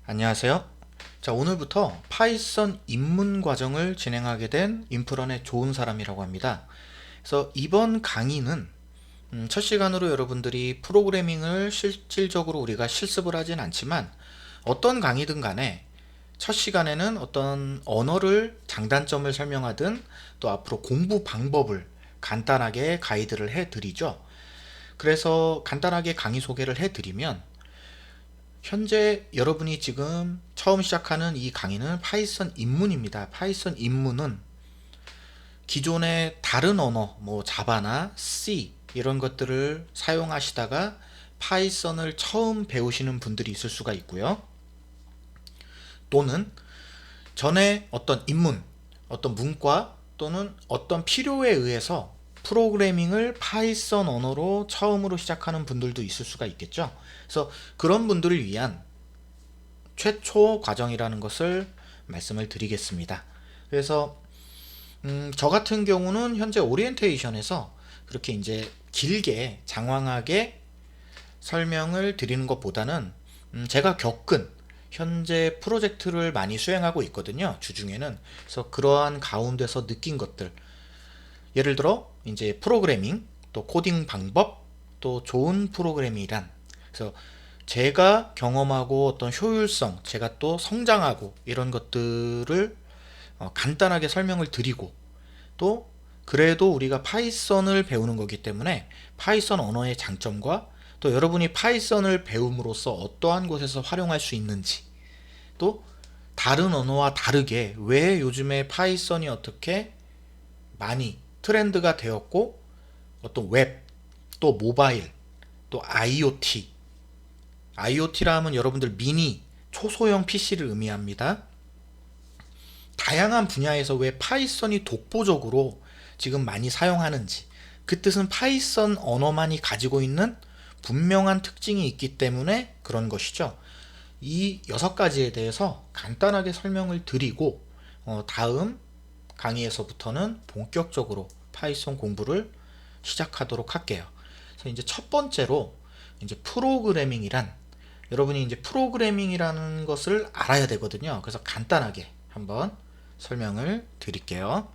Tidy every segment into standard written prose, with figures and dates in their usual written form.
안녕하세요. 자, 오늘부터 파이썬 입문 과정을 진행하게 된 인프런의 좋은 사람이라고 합니다. 그래서 이번 강의는 첫 시간으로 여러분들이 프로그래밍을 실질적으로 우리가 실습을 하진 않지만 어떤 강의든 간에 첫 시간에는 어떤 언어를 장단점을 설명하든 또 앞으로 공부 방법을 간단하게 가이드를 해드리죠. 그래서 간단하게 강의 소개를 해드리면 현재 여러분이 지금 처음 시작하는 이 강의는 파이썬 입문입니다. 파이썬 입문은 기존의 다른 언어, 뭐 자바나 C 이런 것들을 사용하시다가 파이썬을 처음 배우시는 분들이 있을 수가 있고요. 또는 전에 어떤 입문, 어떤 문과 또는 어떤 필요에 의해서 프로그래밍을 파이썬 언어로 처음으로 시작하는 분들도 있을 수가 있겠죠. 그래서 그런 분들을 위한 최초 과정이라는 것을 말씀을 드리겠습니다. 그래서 저 같은 경우는 현재 오리엔테이션에서 그렇게 이제 길게 장황하게 설명을 드리는 것보다는 제가 겪은 현재 프로젝트를 많이 수행하고 있거든요. 주중에는. 그래서 그러한 가운데서 느낀 것들, 예를 들어 이제 프로그래밍, 또 코딩 방법, 또 좋은 프로그래밍이란, 그래서 제가 경험하고 어떤 효율성, 제가 또 성장하고 이런 것들을 간단하게 설명을 드리고, 또 그래도 우리가 파이썬을 배우는 거기 때문에 파이썬 언어의 장점과 또 여러분이 파이썬을 배움으로써 어떠한 곳에서 활용할 수 있는지, 또 다른 언어와 다르게 왜 요즘에 파이썬이 어떻게 많이 트렌드가 되었고, 어떤 웹, 또 모바일, 또 IoT라 하면 여러분들 미니, 초소형 PC를 의미합니다. 다양한 분야에서 왜 파이썬이 독보적으로 지금 많이 사용하는지, 그 뜻은 파이썬 언어만이 가지고 있는 분명한 특징이 있기 때문에 그런 것이죠. 이 6가지에 대해서 간단하게 설명을 드리고 다음 강의에서부터는 본격적으로 파이썬 공부를 시작하도록 할게요. 그래서 이제 첫 번째로 이제 프로그래밍이란, 여러분이 이제 프로그래밍이라는 것을 알아야 되거든요. 그래서 간단하게 한번 설명을 드릴게요.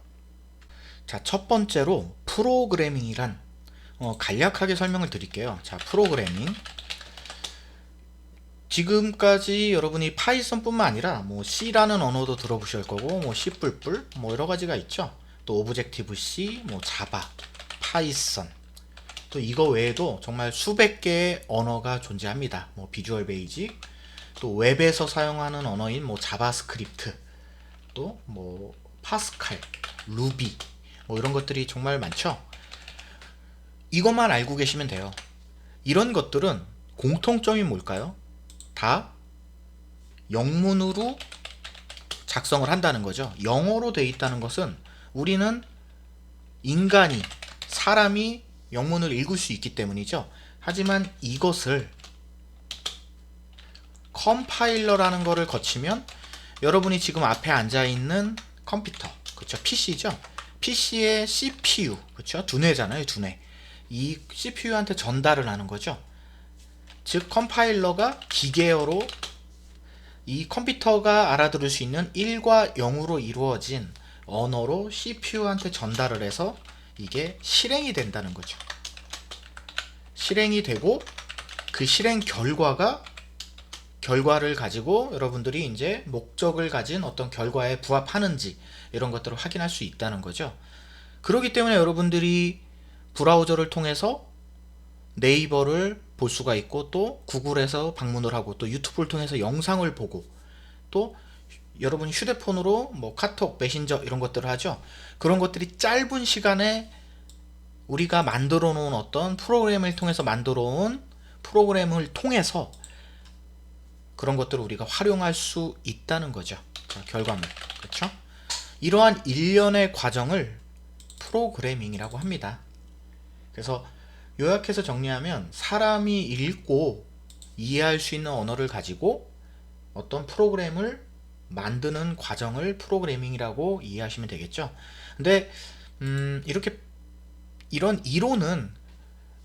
자, 첫 번째로 프로그래밍이란 간략하게 설명을 드릴게요. 자, 프로그래밍. 지금까지 여러분이 파이썬뿐만 아니라 뭐 C라는 언어도 들어보실 거고, 뭐 C++, 뭐 여러 가지가 있죠. 또 오브젝티브 C, 뭐 자바, 파이썬. 또 이거 외에도 정말 수백 개의 언어가 존재합니다. 뭐 비주얼 베이직, 또 웹에서 사용하는 언어인 뭐 자바스크립트, 또 뭐 파스칼, 루비, 뭐 이런 것들이 정말 많죠. 이것만 알고 계시면 돼요. 이런 것들은 공통점이 뭘까요? 다 영문으로 작성을 한다는 거죠. 영어로 돼 있다는 것은 우리는 인간이, 사람이 영문을 읽을 수 있기 때문이죠. 하지만 이것을 컴파일러라는 거를 거치면 여러분이 지금 앞에 앉아 있는 컴퓨터, 그렇죠? PC죠. PC의 CPU, 그렇죠? 두뇌잖아요, 두뇌. 이 CPU한테 전달을 하는 거죠. 즉 컴파일러가 기계어로 이 컴퓨터가 알아들을 수 있는 1과 0으로 이루어진 언어로 CPU한테 전달을 해서 이게 실행이 된다는 거죠. 실행이 되고 그 실행 결과를 가지고 여러분들이 이제 목적을 가진 어떤 결과에 부합하는지 이런 것들을 확인할 수 있다는 거죠. 그렇기 때문에 여러분들이 브라우저를 통해서 네이버를 볼 수가 있고, 또 구글에서 방문을 하고, 또 유튜브를 통해서 영상을 보고, 또 여러분이 휴대폰으로 뭐 카톡, 메신저 이런 것들을 하죠. 그런 것들이 짧은 시간에 우리가 만들어 놓은 어떤 프로그램을 통해서 만들어 온 프로그램을 통해서 그런 것들을 우리가 활용할 수 있다는 거죠. 자, 결과물. 그렇죠? 이러한 일련의 과정을 프로그래밍이라고 합니다. 그래서 요약해서 정리하면 사람이 읽고 이해할 수 있는 언어를 가지고 어떤 프로그램을 만드는 과정을 프로그래밍이라고 이해하시면 되겠죠. 근데 이렇게 이런 이론은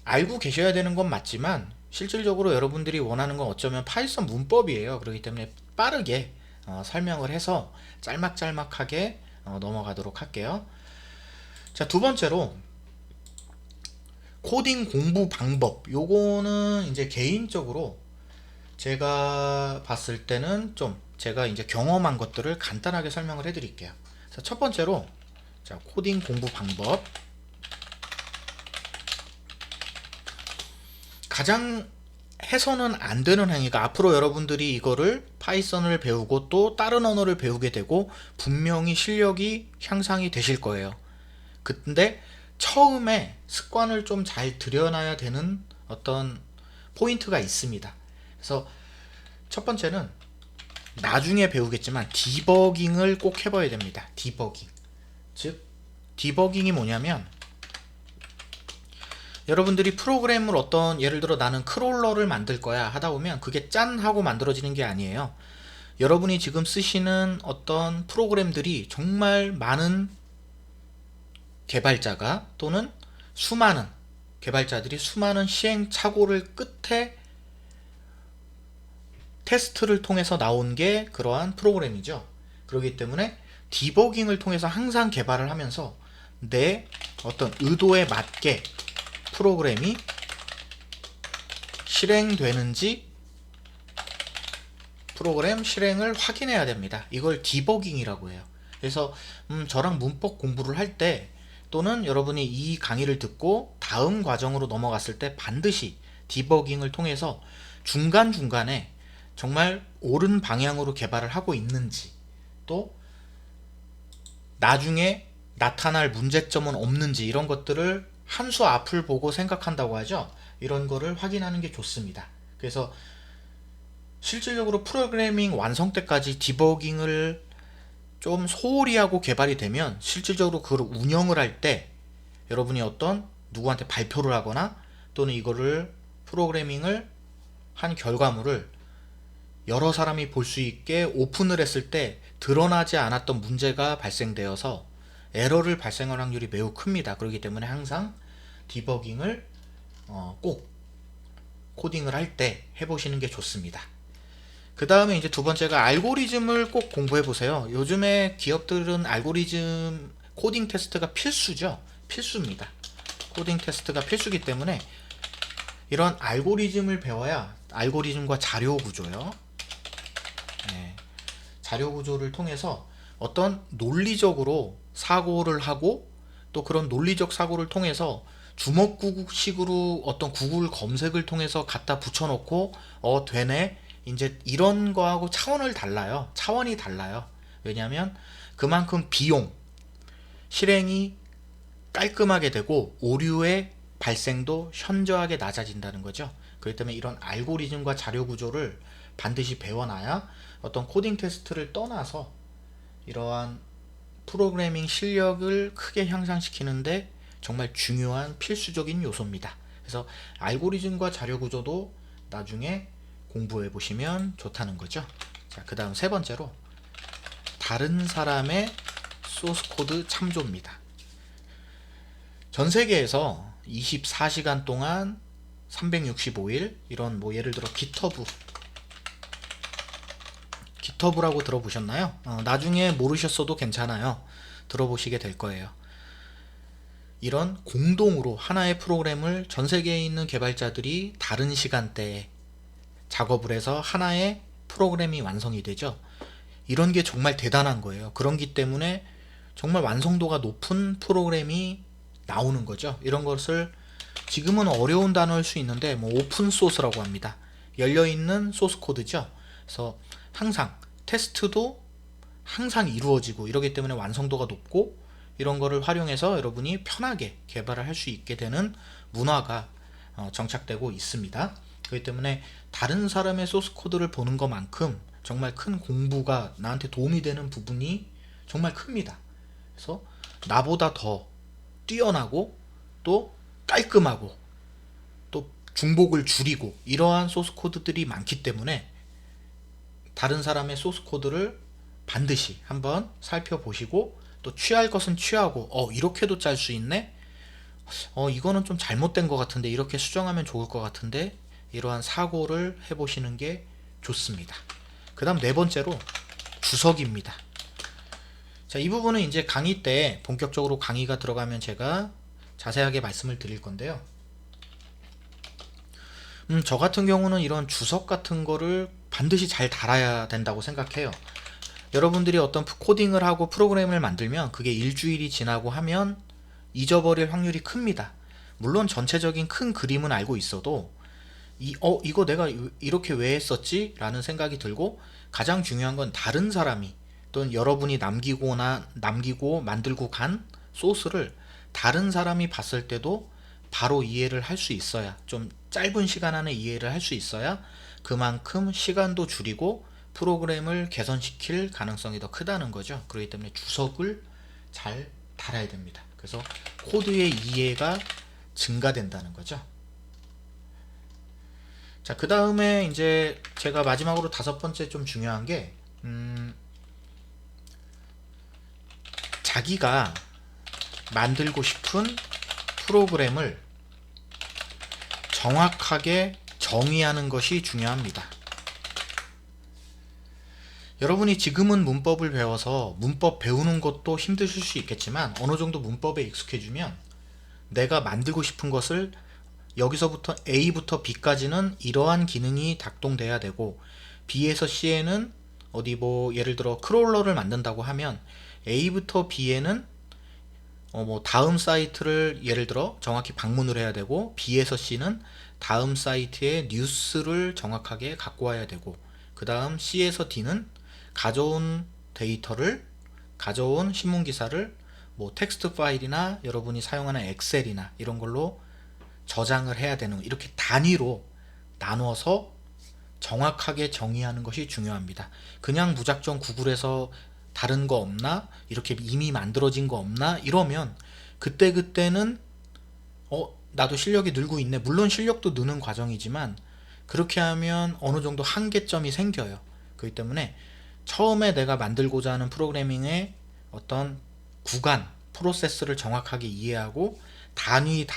알고 계셔야 되는 건 맞지만 실질적으로 여러분들이 원하는 건 어쩌면 파이썬 문법이에요. 그렇기 때문에 빠르게 설명을 해서 짤막짤막하게 넘어가도록 할게요. 자, 두 번째로 코딩 공부 방법. 요거는 이제 개인적으로 제가 봤을 때는 좀 제가 이제 경험한 것들을 간단하게 설명을 해 드릴게요. 자, 첫 번째로 자, 코딩 공부 방법. 가장 해서는 안 되는 행위가, 앞으로 여러분들이 이거를 파이썬을 배우고 또 다른 언어를 배우게 되고 분명히 실력이 향상이 되실 거예요. 근데 처음에 습관을 좀 잘 들여놔야 되는 어떤 포인트가 있습니다. 그래서 첫 번째는 나중에 배우겠지만 디버깅을 꼭 해봐야 됩니다. 디버깅. 즉 디버깅이 뭐냐면, 여러분들이 프로그램을 어떤, 예를 들어 나는 크롤러를 만들 거야 하다 보면 그게 짠 하고 만들어지는 게 아니에요. 여러분이 지금 쓰시는 어떤 프로그램들이 정말 많은 개발자가 또는 수많은 개발자들이 수많은 시행착오를 끝에 테스트를 통해서 나온 게 그러한 프로그램이죠. 그렇기 때문에 디버깅을 통해서 항상 개발을 하면서 내 어떤 의도에 맞게 프로그램이 실행되는지 프로그램 실행을 확인해야 됩니다. 이걸 디버깅이라고 해요. 그래서 저랑 문법 공부를 할 때 또는 여러분이 이 강의를 듣고 다음 과정으로 넘어갔을 때 반드시 디버깅을 통해서 중간중간에 정말 옳은 방향으로 개발을 하고 있는지, 또 나중에 나타날 문제점은 없는지, 이런 것들을 한 수 앞을 보고 생각한다고 하죠. 이런 거를 확인하는 게 좋습니다. 그래서 실질적으로 프로그래밍 완성 때까지 디버깅을 좀 소홀히 하고 개발이 되면 실질적으로 그걸 운영을 할 때 여러분이 어떤 누구한테 발표를 하거나 또는 이거를 프로그래밍을 한 결과물을 여러 사람이 볼 수 있게 오픈을 했을 때 드러나지 않았던 문제가 발생되어서 에러를 발생할 확률이 매우 큽니다. 그렇기 때문에 항상 디버깅을 꼭 코딩을 할 때 해보시는 게 좋습니다. 그 다음에 이제 두 번째가 알고리즘을 꼭 공부해 보세요. 요즘에 기업들은 알고리즘 코딩 테스트가 필수죠. 필수입니다. 코딩 테스트가 필수기 때문에 이런 알고리즘을 배워야, 알고리즘과 자료 구조요. 네. 자료 구조를 통해서 어떤 논리적으로 사고를 하고, 또 그런 논리적 사고를 통해서 주먹구구식으로 어떤 구글 검색을 통해서 갖다 붙여놓고 되네, 이제 이런 거하고 차원을 달라요. 차원이 달라요. 왜냐하면 그만큼 비용, 실행이 깔끔하게 되고 오류의 발생도 현저하게 낮아진다는 거죠. 그렇기 때문에 이런 알고리즘과 자료 구조를 반드시 배워놔야 어떤 코딩 테스트를 떠나서 이러한 프로그래밍 실력을 크게 향상시키는데 정말 중요한 필수적인 요소입니다. 그래서 알고리즘과 자료 구조도 나중에 공부해 보시면 좋다는 거죠. 자, 그 다음 세 번째로 다른 사람의 소스 코드 참조입니다. 전 세계에서 24시간 동안 365일 이런, 뭐 예를 들어 기터브라고 들어보셨나요? 나중에 모르셨어도 괜찮아요. 들어보시게 될 거예요. 이런 공동으로 하나의 프로그램을 전 세계에 있는 개발자들이 다른 시간대에 작업을 해서 하나의 프로그램이 완성이 되죠. 이런 게 정말 대단한 거예요. 그런기 때문에 정말 완성도가 높은 프로그램이 나오는 거죠. 이런 것을 지금은 어려운 단어일 수 있는데 뭐 오픈 소스라고 합니다. 열려있는 소스 코드죠. 그래서 항상 테스트도 항상 이루어지고 이러기 때문에 완성도가 높고, 이런 거를 활용해서 여러분이 편하게 개발을 할 수 있게 되는 문화가 정착되고 있습니다. 그렇기 때문에 다른 사람의 소스 코드를 보는 것만큼 정말 큰 공부가, 나한테 도움이 되는 부분이 정말 큽니다. 그래서 나보다 더 뛰어나고 또 깔끔하고 또 중복을 줄이고 이러한 소스 코드들이 많기 때문에 다른 사람의 소스 코드를 반드시 한번 살펴보시고, 또 취할 것은 취하고 이렇게도 짤 수 있네, 이거는 좀 잘못된 것 같은데 이렇게 수정하면 좋을 것 같은데, 이러한 사고를 해보시는 게 좋습니다. 그 다음 네 번째로 주석입니다. 자, 이 부분은 이제 강의 때 본격적으로 강의가 들어가면 제가 자세하게 말씀을 드릴 건데요. 저 같은 경우는 이런 주석 같은 거를 반드시 잘 달아야 된다고 생각해요. 여러분들이 어떤 코딩을 하고 프로그램을 만들면 그게 일주일이 지나고 하면 잊어버릴 확률이 큽니다. 물론 전체적인 큰 그림은 알고 있어도 이거 내가 이렇게 왜 했었지? 라는 생각이 들고, 가장 중요한 건 다른 사람이 또는 여러분이 남기고 만들고 간 소스를 다른 사람이 봤을 때도 바로 이해를 할 수 있어야, 좀 짧은 시간 안에 이해를 할 수 있어야 그만큼 시간도 줄이고 프로그램을 개선시킬 가능성이 더 크다는 거죠. 그렇기 때문에 주석을 잘 달아야 됩니다. 그래서 코드의 이해가 증가된다는 거죠. 자, 그 다음에 이제 제가 마지막으로 다섯 번째 좀 중요한 게, 자기가 만들고 싶은 프로그램을 정확하게 정의하는 것이 중요합니다. 여러분이 지금은 문법을 배워서 문법 배우는 것도 힘드실 수 있겠지만, 어느 정도 문법에 익숙해지면 내가 만들고 싶은 것을 여기서부터 A부터 B까지는 이러한 기능이 작동돼야 되고, B에서 C에는 어디 뭐 예를 들어 크롤러를 만든다고 하면 A부터 B에는 뭐 다음 사이트를 예를 들어 정확히 방문을 해야 되고, B에서 C는 다음 사이트의 뉴스를 정확하게 갖고 와야 되고, 그 다음 C에서 D는 가져온 신문 기사를 뭐 텍스트 파일이나 여러분이 사용하는 엑셀이나 이런 걸로 저장을 해야 되는, 이렇게 단위로 나눠서 정확하게 정의하는 것이 중요합니다. 그냥 무작정 구글에서 다른 거 없나? 이렇게 이미 만들어진 거 없나? 이러면 그때는 나도 실력이 늘고 있네. 물론 실력도 느는 과정이지만 그렇게 하면 어느 정도 한계점이 생겨요. 그렇기 때문에 처음에 내가 만들고자 하는 프로그래밍의 어떤 구간, 프로세스를 정확하게 이해하고 단위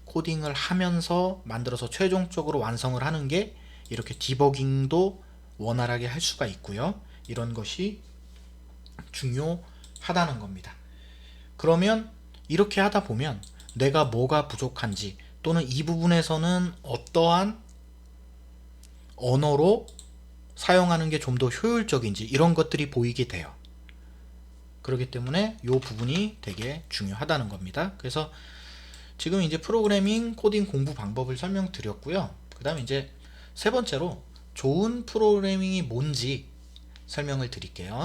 코딩을 하면서 만들어서 최종적으로 완성을 하는 게, 이렇게 디버깅도 원활하게 할 수가 있고요. 이런 것이 중요하다는 겁니다. 그러면 이렇게 하다 보면 내가 뭐가 부족한지, 또는 이 부분에서는 어떠한 언어로 사용하는 게 좀 더 효율적인지, 이런 것들이 보이게 돼요. 그렇기 때문에 이 부분이 되게 중요하다는 겁니다. 그래서 지금 이제 프로그래밍 코딩 공부 방법을 설명드렸고요. 그 다음에 이제 세 번째로 좋은 프로그래밍이 뭔지 설명을 드릴게요.